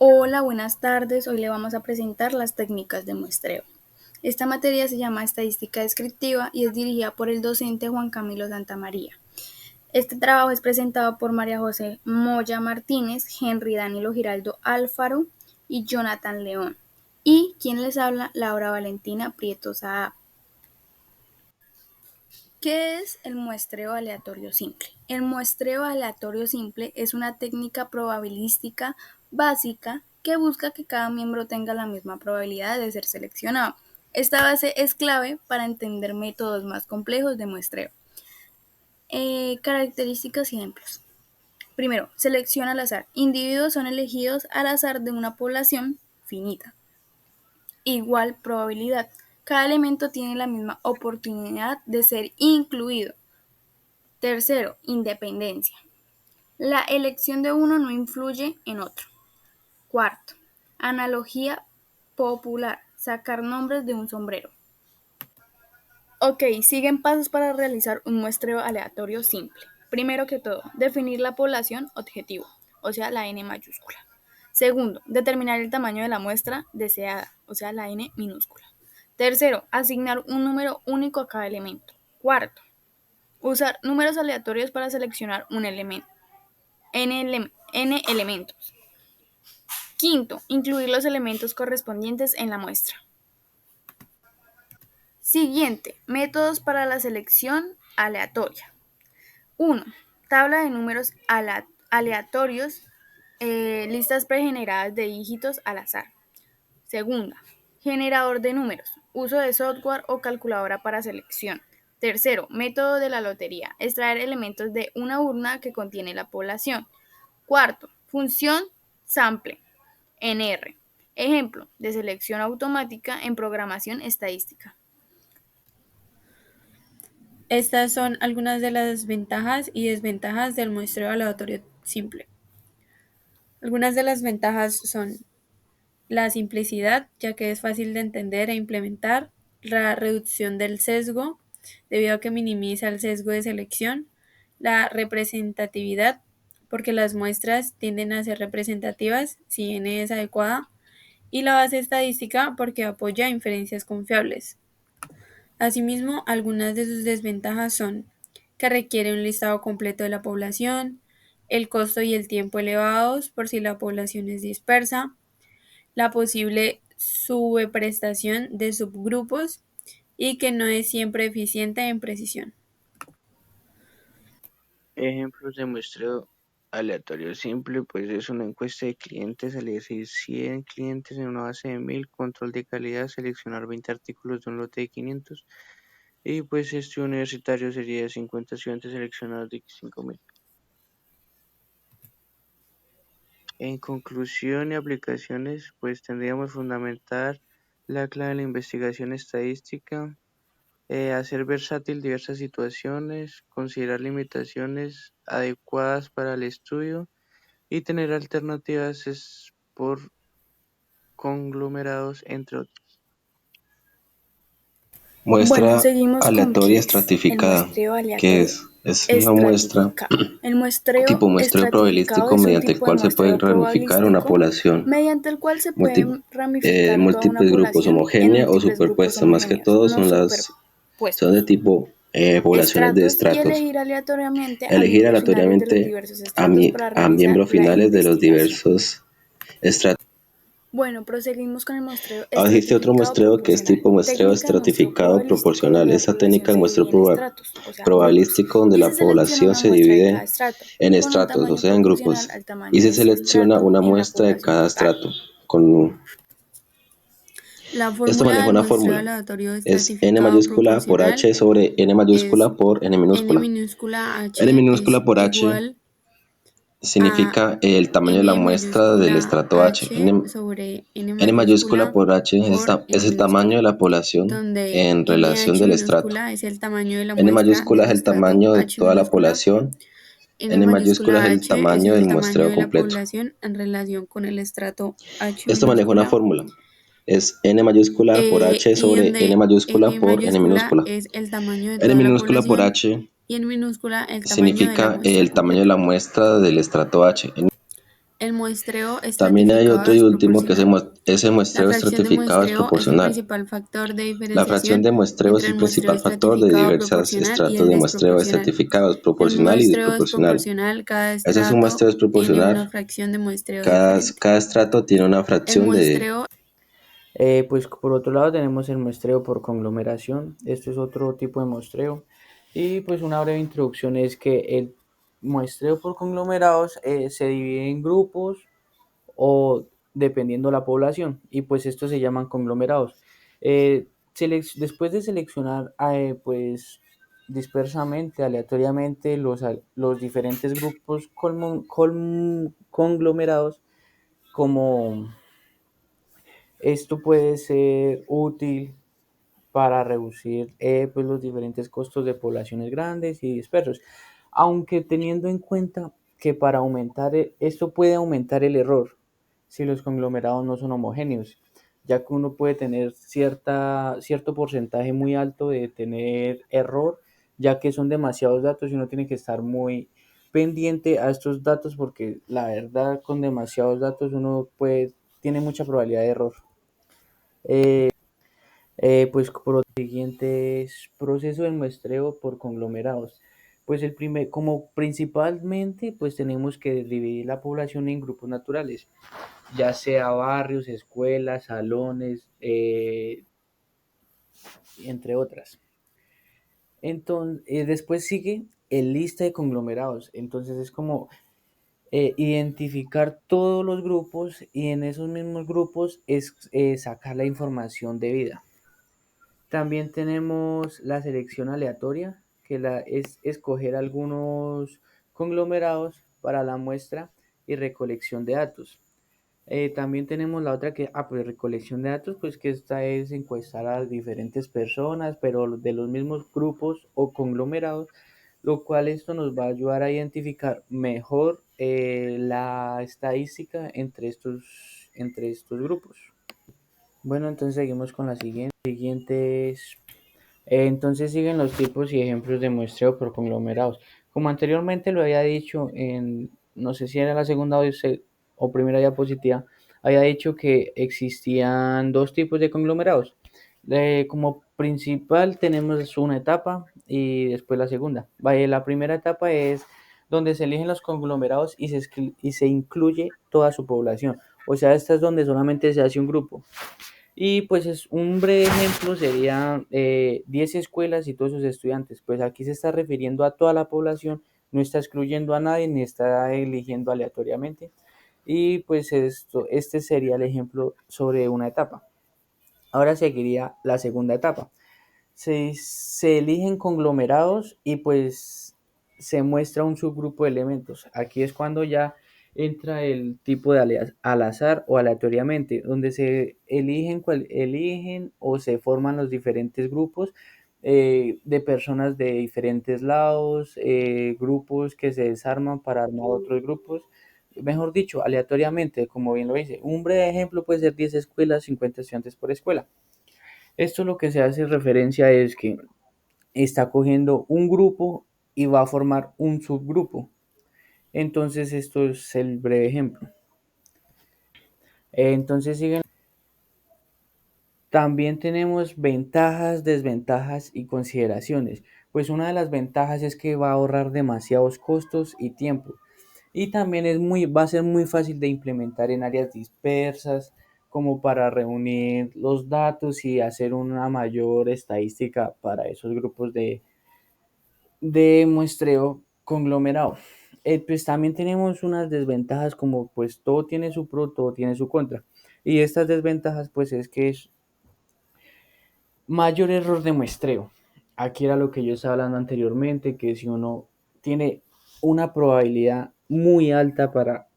Hola, buenas tardes. Hoy le vamos a presentar las técnicas de muestreo. Esta materia se llama Estadística Descriptiva y es dirigida por el docente Juan Camilo Santamaría. Este trabajo es presentado por María José Moya Martínez, Henry Danilo Giraldo Alfaro y Jonathan León. Y quien les habla, Laura Valentina Prieto Saab. ¿Qué es el muestreo aleatorio simple? El muestreo aleatorio simple es una técnica probabilística básica que busca que cada miembro tenga la misma probabilidad de ser seleccionado. Esta base es clave para entender métodos más complejos de muestreo. Características y ejemplos. Primero, selección al azar. Individuos son elegidos al azar de una población finita. Igual probabilidad. Cada elemento tiene la misma oportunidad de ser incluido. Tercero, independencia. La elección de uno no influye en otro. Cuarto, analogía popular. Sacar nombres de un sombrero. Ok, siguen pasos para realizar un muestreo aleatorio simple. Primero que todo, definir la población objetivo, o sea, la N mayúscula. Segundo, determinar el tamaño de la muestra deseada, o sea, la N minúscula. Tercero, asignar un número único a cada elemento. Cuarto, usar números aleatorios para seleccionar un elemento. N elementos. Quinto, incluir los elementos correspondientes en la muestra. Siguiente, métodos para la selección aleatoria. 1. Tabla de números aleatorios, listas pregeneradas de dígitos al azar. Segunda, generador de números, uso de software o calculadora para selección. Tercero, método de la lotería, extraer elementos de una urna que contiene la población. Cuarto, función sample, NR. Ejemplo de selección automática en programación estadística. Estas son algunas de las ventajas y desventajas del muestreo aleatorio simple. Algunas de las ventajas son la simplicidad, ya que es fácil de entender e implementar, la reducción del sesgo, debido a que minimiza el sesgo de selección, la representatividad, porque las muestras tienden a ser representativas si n es adecuada, y la base estadística, porque apoya inferencias confiables. Asimismo, algunas de sus desventajas son que requiere un listado completo de la población, el costo y el tiempo elevados por si la población es dispersa, la posible subprestación de subgrupos y que no es siempre eficiente en precisión. Ejemplos de muestreo aleatorio simple, pues es una encuesta de clientes, elegir 100 clientes en una base de 1000, control de calidad, seleccionar 20 artículos de un lote de 500 y pues este universitario sería 50 estudiantes seleccionados de 5000. En conclusión y aplicaciones, pues tendríamos fundamentar la clave de la investigación estadística, hacer versátil diversas situaciones, considerar limitaciones adecuadas para el estudio y tener alternativas por conglomerados, entre otros. Bueno, Muestra seguimos con aleatoria qué es el estratificada, muestreo que aleatorio es una muestra estratificado. El muestreo tipo muestreo estratificado probabilístico es un mediante el tipo de cual se puede muestreo ramificar una probabilístico población mediante el cual se puede ramificar toda una múltiples grupos población en homogénea o múltiples grupos superpuesta. Más que homogéneos, todo no son de superpuestos, tipo poblaciones de estratos y estratos. elegir aleatoriamente a Elegir miembros finales de los aleatoriamente diversos estratos para a realizar miembros la finales de los investigación. diversos estratos. Bueno, proseguimos con el muestreo Existe otro estratificado muestreo que es proporcional, tipo muestreo técnica de muestreo estratificado probabilístico donde proporcional. la Esta población técnica de se muestreo divide en estratos, o sea, grupos, probabilístico donde y la se selecciona población una se muestra de cada divide estrato, en con un estratos, o tamaño sea, en proporcional grupos, al y tamaño se de ese selecciona estrato una en la muestra de población cada total. estrato. La Esto fórmula maneja del una muestreo fórmula. aleatorio Es n estratificado mayúscula por proporcional h sobre n es mayúscula por n n minúscula. minúscula N h es minúscula por h igual a significa el tamaño de la n muestra del mayúscula estrato H. h sobre n N mayúscula mayúscula por H por es n el tamaño de minúscula, la población donde en relación nh del estrato. minúscula es el tamaño de la N muestra mayúscula del es el estrato tamaño de h toda la minúscula, población. n N mayúscula es mayúscula el h es tamaño el del tamaño muestreo de la completo. población en relación con el estrato h Esto maneja una minúscula, fórmula. Es N mayúscula por H y sobre N donde mayúscula n por N mayúscula minúscula. es el tamaño de N toda la minúscula por población H y n minúscula el tamaño de la significa muestra el tamaño de completa. la muestra del estrato H. El muestreo También hay estratificado otro y es último que proporcional. ese La muestreo fracción de estratificado es muestreo es el proporcional. principal factor de La fracción diferenciación de muestreo es entre el el muestreo principal factor de estratificado diversos proporcional y estratos el de muestreo desproporcional. estratificados, El proporcional y muestreo es desproporcional. proporcional, cada Ese es un muestreo estrato tiene una desproporcional. fracción de muestreo Cada, diferente. cada estrato tiene una El fracción de... muestreo Pues por otro lado tenemos el muestreo por conglomeración. Esto es otro tipo de muestreo. Y pues una breve introducción es que el muestreo por conglomerados se divide en grupos o dependiendo la población. Y pues estos se llaman conglomerados. Después de seleccionar pues dispersamente, aleatoriamente, los diferentes grupos conglomerados, como esto puede ser útil para reducir pues los diferentes costos de poblaciones grandes y dispersos, aunque teniendo en cuenta que para aumentar esto puede aumentar el error si los conglomerados no son homogéneos, ya que uno puede tener cierto porcentaje muy alto de tener error, ya que son demasiados datos y uno tiene que estar muy pendiente a estos datos porque la verdad con demasiados datos tiene mucha probabilidad de error. Pues por lo siguiente es proceso de muestreo por conglomerados. Pues como principalmente, pues tenemos que dividir la población en grupos naturales, ya sea barrios, escuelas, salones, entre otras. Entonces, después sigue el lista de conglomerados. Entonces es como identificar todos los grupos y en esos mismos grupos es sacar la información debida. También tenemos la selección aleatoria, es escoger algunos conglomerados para la muestra y recolección de datos. También tenemos la otra pues recolección de datos, pues que esta es encuestar a diferentes personas, pero de los mismos grupos o conglomerados, lo cual esto nos va a ayudar a identificar mejor la estadística entre estos grupos. Bueno, entonces seguimos con la siguiente. Entonces siguen los tipos y ejemplos de muestreo por conglomerados. Como anteriormente lo había dicho no sé si era la segunda o primera diapositiva, había dicho que existían dos tipos de conglomerados. Como principal tenemos una etapa y después la segunda. La primera etapa es donde se eligen los conglomerados y se incluye toda su población. O sea, esta es donde solamente se hace un grupo. Y pues un breve ejemplo sería 10 escuelas y todos sus estudiantes. Pues aquí se está refiriendo a toda la población, no está excluyendo a nadie ni está eligiendo aleatoriamente. Y pues este sería el ejemplo sobre una etapa. Ahora seguiría la segunda etapa. Se eligen conglomerados y pues se muestra un subgrupo de elementos. Aquí es cuando ya entra el tipo de al azar o aleatoriamente, donde se eligen o se forman los diferentes grupos de personas de diferentes lados, grupos que se desarman para armar otros grupos. Mejor dicho, aleatoriamente, como bien lo dice. Un breve ejemplo puede ser 10 escuelas, 50 estudiantes por escuela. Esto lo que se hace referencia es que está cogiendo un grupo y va a formar un subgrupo. Entonces esto es el breve ejemplo. Entonces siguen. También tenemos ventajas, desventajas y consideraciones. Pues una de las ventajas es que va a ahorrar demasiados costos y tiempo. Y también va a ser muy fácil de implementar en áreas dispersas, como para reunir los datos y hacer una mayor estadística para esos grupos de muestreo conglomerado. Pues también tenemos unas desventajas como pues todo tiene su pro, todo tiene su contra. Y estas desventajas pues es que es mayor error de muestreo. Aquí era lo que yo estaba hablando anteriormente, que si uno tiene una probabilidad muy alta para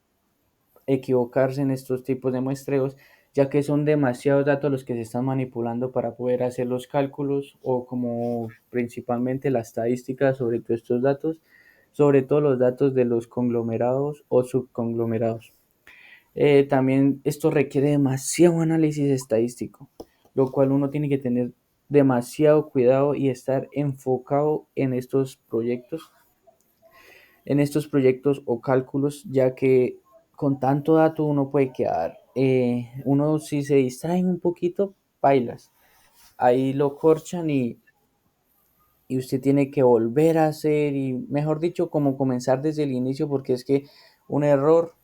equivocarse en estos tipos de muestreos, ya que son demasiados datos los que se están manipulando para poder hacer los cálculos o como principalmente la estadística sobre todos estos datos, sobre todo los datos de los conglomerados o subconglomerados. También esto requiere demasiado análisis estadístico, lo cual uno tiene que tener demasiado cuidado y estar enfocado en estos proyectos o cálculos, ya que con tanto dato uno puede quedar, uno si se distrae un poquito, bailas. Ahí lo corchan y usted tiene que volver a hacer y, mejor dicho, como comenzar desde el inicio porque es que un error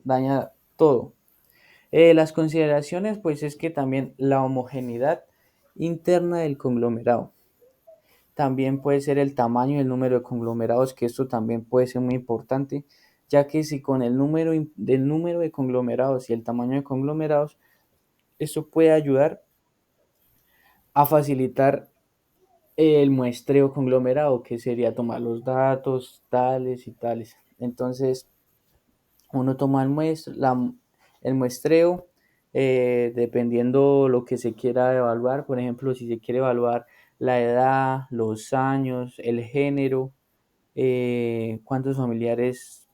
daña todo. Las consideraciones, pues es que también la homogeneidad interna del conglomerado. También puede ser el tamaño y el número de conglomerados, que esto también puede ser muy importante, ya que si con el del número de conglomerados y el tamaño de conglomerados, esto puede ayudar a facilitar el muestreo conglomerado, que sería tomar los datos tales y tales. Entonces, uno toma el muestreo, dependiendo lo que se quiera evaluar. Por ejemplo, si se quiere evaluar la edad, los años, el género, cuántos familiares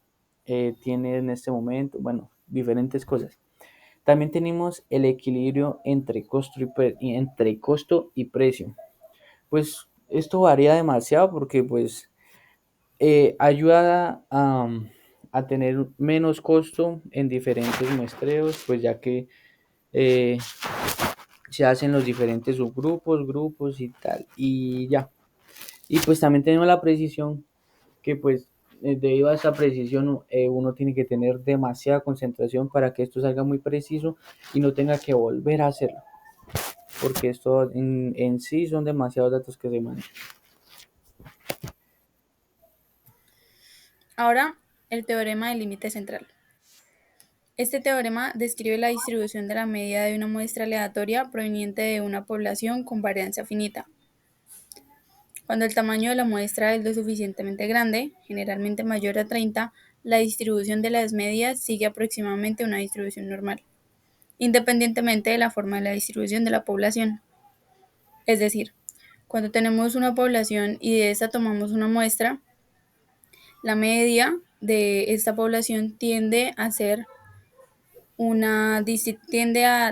tiene en este momento, bueno, diferentes cosas. También tenemos el equilibrio entre costo y precio. Pues esto varía demasiado porque pues ayuda a tener menos costo en diferentes muestreos, pues ya que eh, se hacen los diferentes subgrupos, grupos y tal, y ya. Y pues también tenemos la precisión, que pues debido a esa precisión uno tiene que tener demasiada concentración para que esto salga muy preciso y no tenga que volver a hacerlo, porque esto en sí son demasiados datos que se manejan. Ahora, el teorema del límite central. Este teorema describe la distribución de la media de una muestra aleatoria proveniente de una población con varianza finita. Cuando el tamaño de la muestra es lo suficientemente grande, generalmente mayor a 30, la distribución de las medias sigue aproximadamente una distribución normal, independientemente de la forma de la distribución de la población. Es decir, cuando tenemos una población y de esta tomamos una muestra, la media de esta población tiende a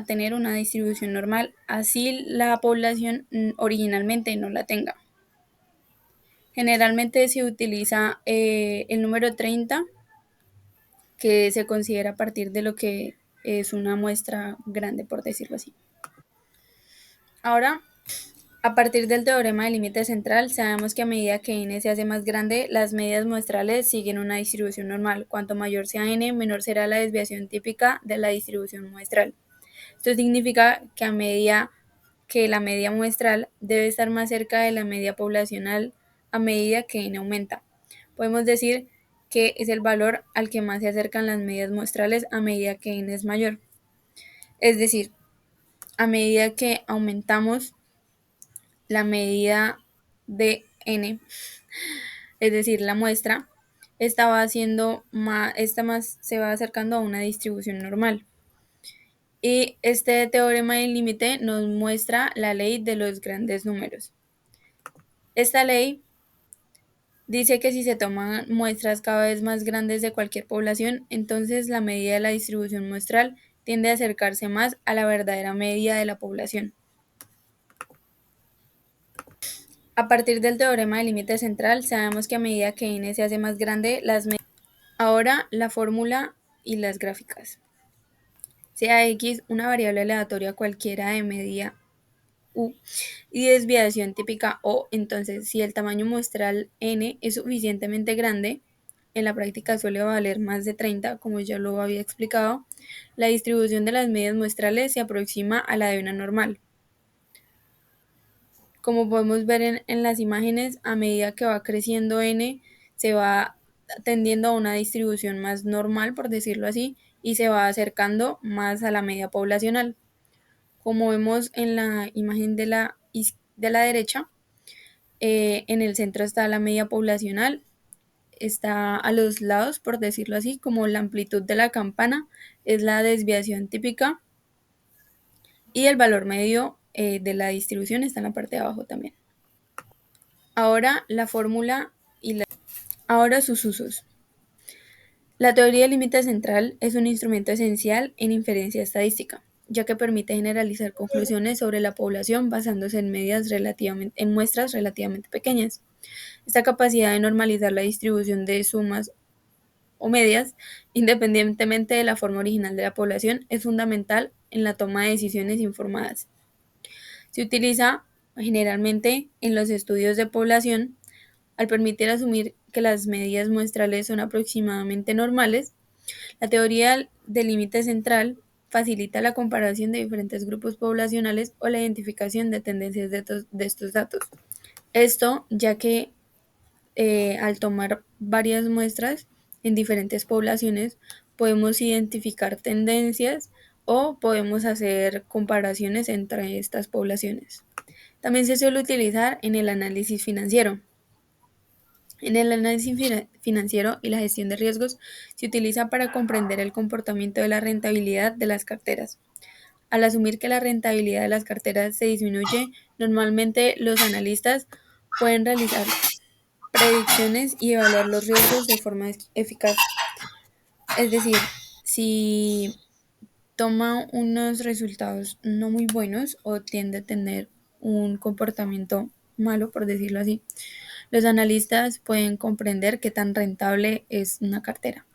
tener una distribución normal, así la población originalmente no la tenga. Generalmente se utiliza el número 30, que se considera a partir de lo que es una muestra grande, por decirlo así. Ahora, a partir del teorema del límite central, sabemos que a medida que n se hace más grande, las medias muestrales siguen una distribución normal. Cuanto mayor sea n, menor será la desviación típica de la distribución muestral. Esto significa que a medida que la media muestral debe estar más cerca de la media poblacional a medida que n aumenta. Podemos decir que es el valor al que más se acercan las medias muestrales a medida que n es mayor. Es decir, a medida que aumentamos la medida de n, es decir, la muestra, esta más se va acercando a una distribución normal. Y este teorema del límite nos muestra la ley de los grandes números. Esta ley dice que si se toman muestras cada vez más grandes de cualquier población, entonces la medida de la distribución muestral tiende a acercarse más a la verdadera media de la población. A partir del teorema del límite central, sabemos que a medida que n se hace más grande, las medidas. Ahora, la fórmula y las gráficas. Sea x una variable aleatoria cualquiera de medida u y desviación típica o, entonces si el tamaño muestral n es suficientemente grande, en la práctica suele valer más de 30, como ya lo había explicado, la distribución de las medias muestrales se aproxima a la de una normal. Como podemos ver en las imágenes, a medida que va creciendo n, se va tendiendo a una distribución más normal, por decirlo así, y se va acercando más a la media poblacional. Como vemos en la imagen de la derecha, en el centro está la media poblacional, está a los lados, por decirlo así, como la amplitud de la campana es la desviación típica y el valor medio de la distribución está en la parte de abajo también. Ahora la fórmula ahora sus usos. La teoría del límite central es un instrumento esencial en inferencia estadística, ya que permite generalizar conclusiones sobre la población basándose en muestras relativamente pequeñas. Esta capacidad de normalizar la distribución de sumas o medias, independientemente de la forma original de la población, es fundamental en la toma de decisiones informadas. Se utiliza generalmente en los estudios de población al permitir asumir que las medidas muestrales son aproximadamente normales. La teoría del límite central facilita la comparación de diferentes grupos poblacionales o la identificación de tendencias de estos datos. Esto ya que al tomar varias muestras en diferentes poblaciones podemos identificar tendencias o podemos hacer comparaciones entre estas poblaciones. También se suele utilizar en el análisis financiero. En el análisis financiero y la gestión de riesgos se utiliza para comprender el comportamiento de la rentabilidad de las carteras. Al asumir que la rentabilidad de las carteras se disminuye, normalmente los analistas pueden realizar predicciones y evaluar los riesgos de forma eficaz. Es decir, si toma unos resultados no muy buenos o tiende a tener un comportamiento malo, por decirlo así, los analistas pueden comprender qué tan rentable es una cartera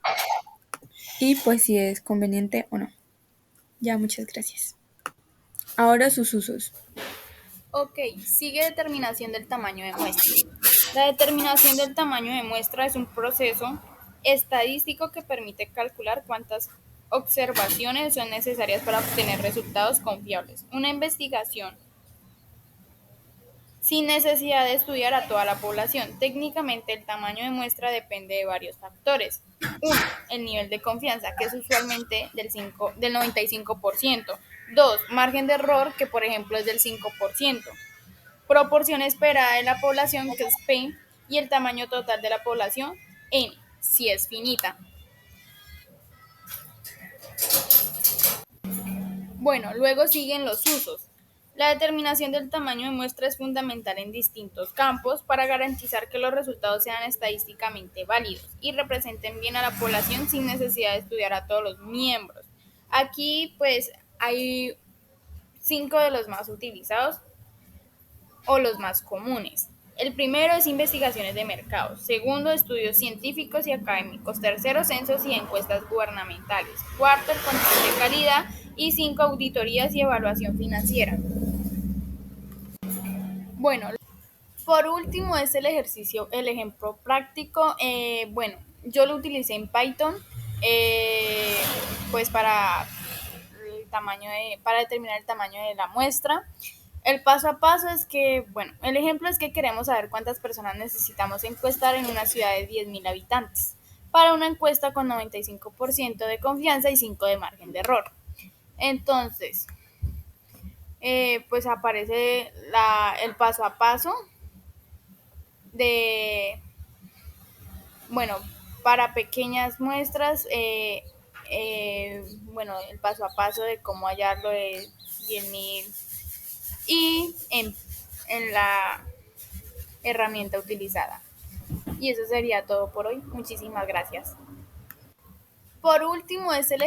y pues si es conveniente o no. Ya, muchas gracias. Ahora sus usos. Ok, sigue determinación del tamaño de muestra. La determinación del tamaño de muestra es un proceso estadístico que permite calcular cuántas observaciones son necesarias para obtener resultados confiables. Una investigación sin necesidad de estudiar a toda la población. Técnicamente, el tamaño de muestra depende de varios factores. 1. El nivel de confianza, que es usualmente del 95%. 2. Margen de error, que por ejemplo es del 5%. Proporción esperada de la población, que es P. Y el tamaño total de la población, N, si es finita. Bueno, luego siguen los usos. La determinación del tamaño de muestra es fundamental en distintos campos para garantizar que los resultados sean estadísticamente válidos y representen bien a la población sin necesidad de estudiar a todos los miembros. Aquí pues hay 5 de los más utilizados o los más comunes. El primero es investigaciones de mercados. Segundo, estudios científicos y académicos. Tercero, censos y encuestas gubernamentales. Cuarto, el control de calidad. Y 5, auditorías y evaluación financiera. Bueno, por último es el ejemplo práctico. Bueno, yo lo utilicé en Python, pues para para determinar el tamaño de la muestra. El paso a paso es que, bueno, el ejemplo es que queremos saber cuántas personas necesitamos encuestar en una ciudad de 10.000 habitantes para una encuesta con 95% de confianza y 5 de margen de error. Entonces, pues aparece el paso a paso de, bueno, para pequeñas muestras, bueno, el paso a paso de cómo hallarlo de 10.000 y en la herramienta utilizada. Y eso sería todo por hoy. Muchísimas gracias. Por último es el